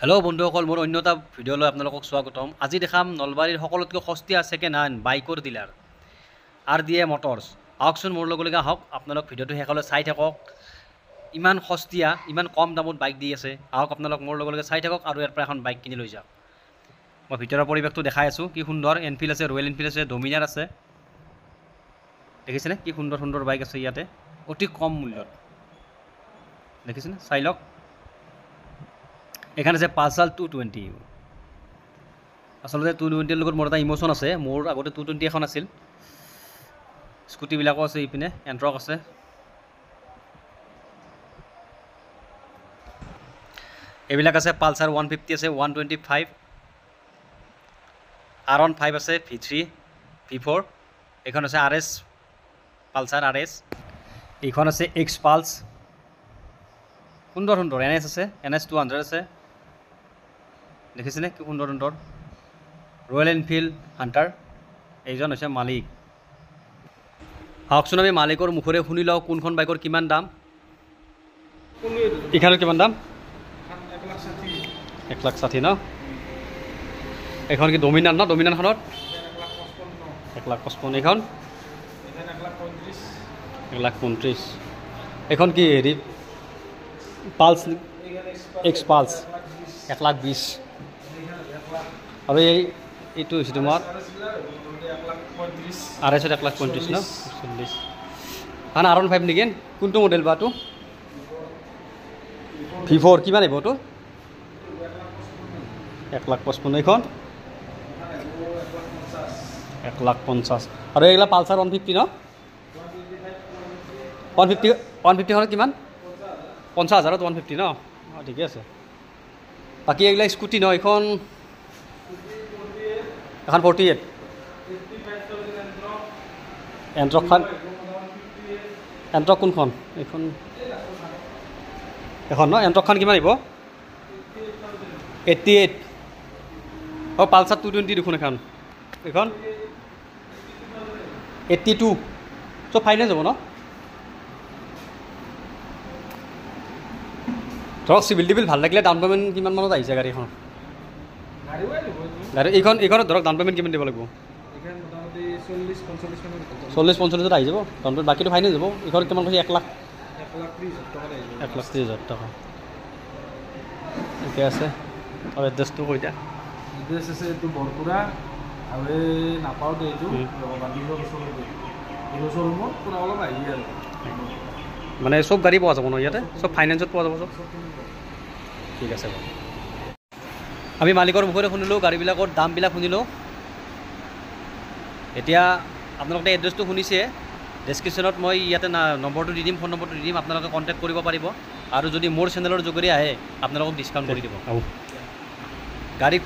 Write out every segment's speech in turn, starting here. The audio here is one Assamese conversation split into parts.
हेलो बंधुসকল मोर अन्य এটা ভিডিঅ'লৈ আপোনালোকক স্বাগতম। আজি দেখাম নলবাৰীৰ সকলোতকৈ সস্তীয়া সেকেন্ড হ্যান্ড বাইকৰ ডিলাৰ RDA মটৰছ। আহকচোন মোৰ লগলৈকে আহক, আপোনালোক ভিডিঅ'টো শেষলৈ চাই থাকক। ইমান সস্তীয়া ইমান কম দামত বাইক দি আছে। আহক আপোনালোক মোৰ লগলৈকে চাই থাকক আৰু ইয়াৰ পৰা এখন বাইক কিনি লৈ যাওক। মই ভিতৰৰ পৰিৱেশটো দেখাই আছোঁ, কি সুন্দৰ। এনফিল্ড আছে, ৰয়েল এনফিল্ড আছে, ডমিনাৰ আছে। দেখিছেনে কি সুন্দৰ সুন্দৰ বাইক আছে ইয়াতে অতি কম মূল্যত। দেখিছেনে, চাই লওক। এখানে আছে পালসার 220। আসলে 220 লগত মোর এটা ইমোশন আছে। মোর আগতে 220 এখন আছিল। স্কুটিবিলাকো আছে, ইপিনে এন্ট্ৰক আছে। এইবিলাক আছে পালসার 150 আছে, 125 R15 আছে, V3 V4। এখন আছে RS পালসার RS। এইখন আছে X পালস, সুন্দর সুন্দর। NS আছে, NS 200 আছে। দেখিছেনে কি সুন্দৰ সুন্দৰ। ৰয়েল এনফিল্ড হাণ্টাৰ, এইজন হৈছে মালিক। আহকচোন আমি মালিকৰ মুখৰে শুনি লওঁ কোনখন বাইকৰ কিমান দাম। এইখনৰ কিমান দাম? 1,60,000 ন? এইখন কি ডমিনাৰ ন? ডমিনাৰখনত 1,55,000। এইখন 1,35,000। এইখন কি হেৰি পালছ X পালছ 1,20,000। আৰু এইটো হৈছে তোমাৰ RS 1,35,000 ন? 40 এখন R15 নেকি? কোনটো মডেল বা এইটো? V4 কিমান আহিব এইটো? 1,55,000। এইখন 1,50,000। আৰু এইগিলা পালচাৰ 150 ন? 150 কিমান? 50,000 150 ন? অঁ ঠিকে আছে। বাকী এইগিলা স্কুটি ন? এইখন 48। এণ্ট্ৰক কোনখন? এইখন এখন ন? এণ্ট্ৰকখন কিমান আহিব? 88। অঁ পালচাৰ 220 দেখোন এখন। এইখন 82। চব ফাইনেন্স হ'ব ন? ধৰক চিভিল টিভিল ভাল লাগিলে ডাউন পে'মেণ্ট কিমান মানত আহিছে গাড়ীখন? গাড়ী এইখনত ধৰক ডাউন পে'মেণ্ট কিমান দিব লাগিব? 40-45 আহি যাব ডাউন পে'মেণ্ট। বাকীটো ফাইনেন্স যাব। এইখনত কিমান কৈছে? 1,30,000 টকা। ঠিকে আছে। আৰু এড্ৰেছটো কৈ দিয়া। এড্ৰেছ আছে এইটো বৰপুৰা আৰু এই নাপাওঁতে এইটো শ্ব'ৰুমত পুৰা অলপ আহি আৰু মানে চব গাড়ী পোৱা যাব ন ইয়াতে? চব ফাইনেন্সত পোৱা যাব চব? ঠিক আছে বাৰু। আমি মালিকৰ মুখৰে শুনিলোঁ, গাড়ীবিলাকৰ দামবিলাক শুনিলোঁ। এতিয়া আপোনালোকে এড্ৰেছটো শুনিছে। ডেছক্ৰিপশ্যনত মই ইয়াতে নম্বৰটো দি দিম, ফোন নম্বৰটো দি দিম। আপোনালোকে কণ্টেক্ট কৰিব পাৰিব। আৰু যদি মোৰ চেনেলৰ যোগেদি আহে আপোনালোকক ডিছকাউণ্ট কৰি দিব। গাড়ী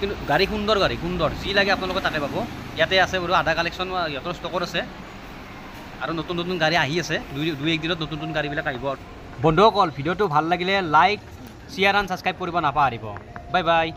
সুন্দৰ, গাড়ী সুন্দৰ। যি লাগে আপোনালোকে তাকে পাব। ইয়াতে আছে বাৰু আধা কালেকশ্যন সিহঁতৰ ষ্টকত আছে। আৰু নতুন নতুন গাড়ী আহি আছে। দুই এক দিনত নতুন নতুন গাড়ীবিলাক আহিব। বন্ধুসকল ভিডিঅ'টো ভাল লাগিলে লাইক, শ্বেয়াৰ এণ্ড ছাবস্ক্ৰাইব কৰিব নাপাহৰিব। Bye bye.